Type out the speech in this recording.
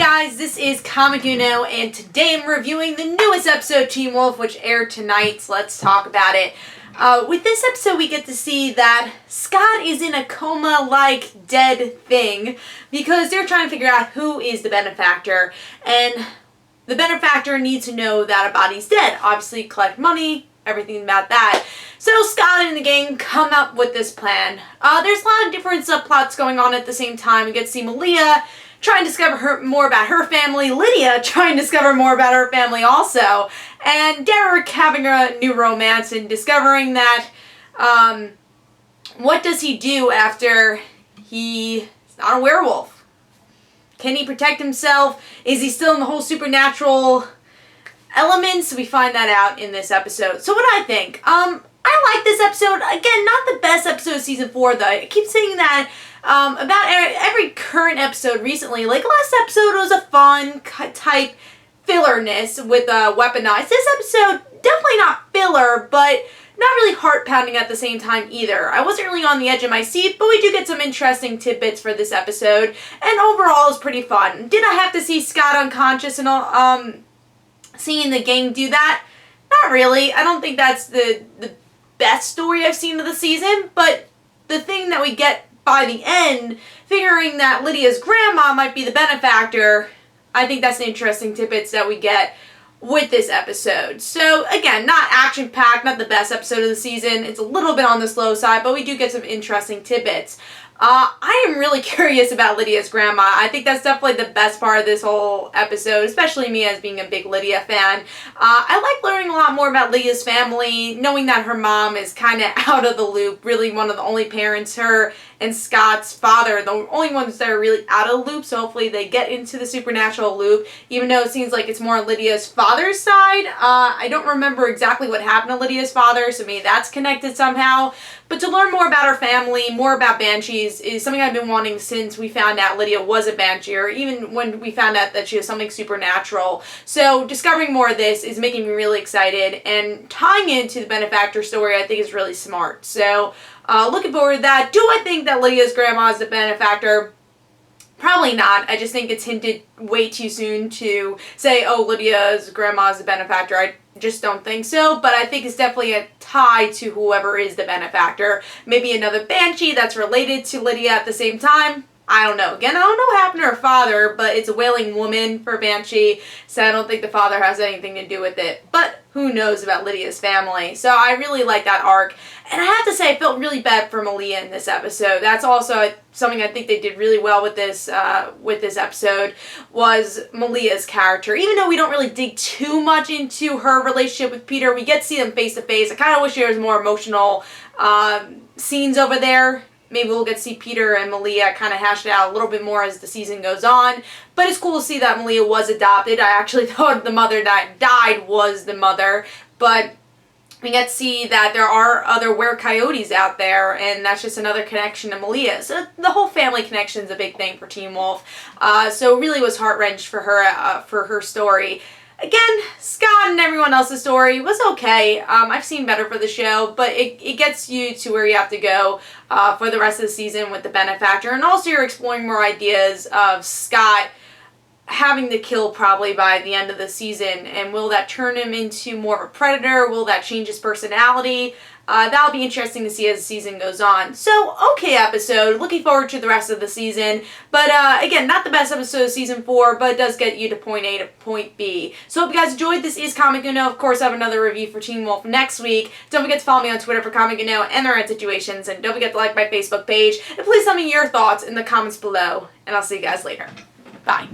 guys, this is Comic Uno, and today I'm reviewing the newest episode of Teen Wolf, which aired tonight, so let's talk about it. With this episode, we get to see that Scott is in a coma-like dead thing, because they're trying to figure out who is the benefactor, and the benefactor needs to know that a body's dead. Obviously, collect money, everything about that. So Scott and the gang come up with this plan. There's a lot of different subplots going on at the same time. We get to see Malia trying to discover more about her family, Lydia trying to discover more about her family also, and Derek having a new romance and discovering that, what does he do after he's not a werewolf? Can he protect himself? Is he still in the whole supernatural elements? We find that out in this episode. So what do I think? I like this episode. Again, not the best episode of season 4 though. I keep saying that about every current episode recently. Like last episode was a fun type fillerness with Weaponized. This episode, definitely not filler, but not really heart-pounding at the same time either. I wasn't really on the edge of my seat, but we do get some interesting tidbits for this episode, and overall it's pretty fun. Did I have to see Scott unconscious and all, seeing the gang do that? Not really. I don't think that's the best story I've seen of the season, but the thing that we get by the end, figuring that Lydia's grandma might be the benefactor, I think that's the interesting tidbits that we get with this episode. So again, not action-packed, not the best episode of the season. It's a little bit on the slow side, but we do get some interesting tidbits. I am really curious about Lydia's grandma. I think that's definitely the best part of this whole episode, especially me as being a big Lydia fan. I like learning a lot more about Lydia's family, knowing that her mom is kind of out of the loop, really one of the only parents, her and Scott's father, the only ones that are really out of the loop, so hopefully they get into the supernatural loop, even though it seems like it's more Lydia's father's side. I don't remember exactly what happened to Lydia's father, so maybe that's connected somehow. But to learn more about her family, more about Banshees, is something I've been wanting since we found out Lydia was a Banshee, or even when we found out that she was something supernatural. So discovering more of this is making me really excited, and tying into the benefactor story I think is really smart. So looking forward to that. Do I think that Lydia's grandma is the benefactor? Probably not. I just think it's hinted way too soon to say, oh, Lydia's grandma is the benefactor. I just don't think so, but I think it's definitely a tie to whoever is the benefactor. Maybe another Banshee that's related to Lydia at the same time. I don't know. Again, I don't know what happened to her father, but it's a wailing woman for Banshee, so I don't think the father has anything to do with it. But who knows about Lydia's family? So I really like that arc. And I have to say, I felt really bad for Malia in this episode. That's also something I think they did really well with this episode, was Malia's character. Even though we don't really dig too much into her relationship with Peter, we get to see them face to face. I kind of wish there was more emotional scenes over there. Maybe we'll get to see Peter and Malia kind of hash it out a little bit more as the season goes on. But it's cool to see that Malia was adopted. I actually thought the mother that died was the mother. But we get to see that there are other were-coyotes out there, and that's just another connection to Malia. So the whole family connection is a big thing for Teen Wolf. So it really was heart-wrenched for her story. Again, Scott and everyone else's story was okay. I've seen better for the show, but it gets you to where you have to go for the rest of the season with the benefactor. And also you're exploring more ideas of Scott having to kill probably by the end of the season. And will that turn him into more of a predator? Will that change his personality? That'll be interesting to see as the season goes on. So, okay episode. Looking forward to the rest of the season. But, again, not the best episode of Season 4, but it does get you to point A to point B. So, hope you guys enjoyed. This is Comic Uno. Of course, I have another review for Teen Wolf next week. Don't forget to follow me on Twitter for Comic Uno and their situations. And don't forget to like my Facebook page. And please tell me your thoughts in the comments below. And I'll see you guys later. Bye.